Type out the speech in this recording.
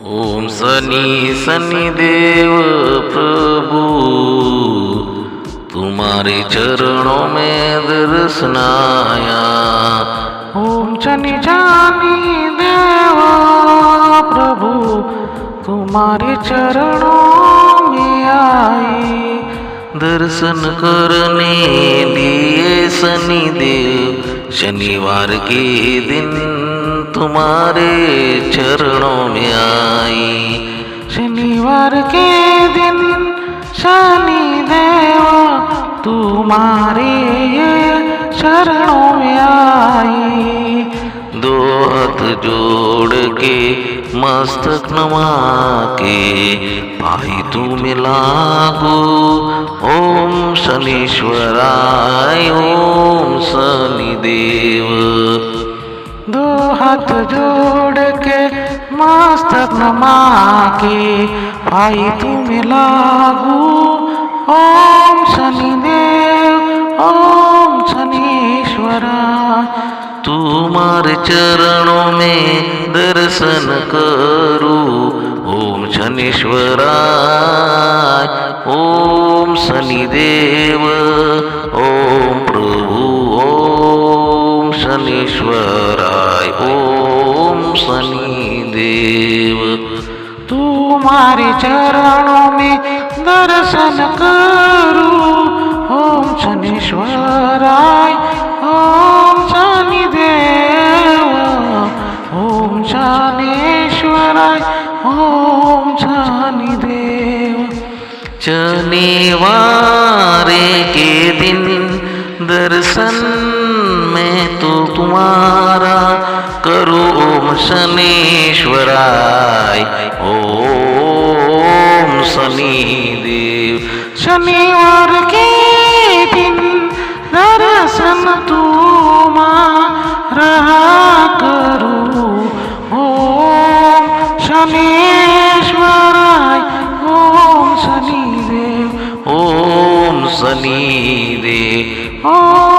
ओम शनि शनिदेव प्रभु, तुम्हारे चरणों में दर्शन आया। ओम शनि शनि देव प्रभु, तुम्हारे चरणों में आए। दर्शन करने लिए शनिदेव शनिवार के दिन तुम्हारे चरणों में आई। शनिवार के दिन शनिदेव तुम्हारे चरणों में आई। दो हाथ जोड़ के मस्तक नमा के पाई तुम्हें लागू। ओम शनीश्वराय ओम शनिदेव। दो हाथ जोड़ के मस्तक नमा के पाई तुम्हें लागू। ओम शनिदेव ओम शनीश्वरा। तुम्हारे चरणों में दर्शन करूं। ओम शनीश्वराय ओम शनिदेव। ओम प्रभु ओम शनीश्वराय ओम शनिदेव। तुम्हारे चरणों में दर्शन करूं। ओम शनीश्वराय ओम शनिदेव। ओम शनीश्वराय ओम शनिदेव। शनिवार के दिन दर्शन में तो तुम्हारा करो। ओम शनीश्वराय ओम शनिदेव। शनिवार के दिन दर्शन तुम्हारा करूं। ओम शनीश्वराय ओम शनिदेव। ओम शनिदेव। ओम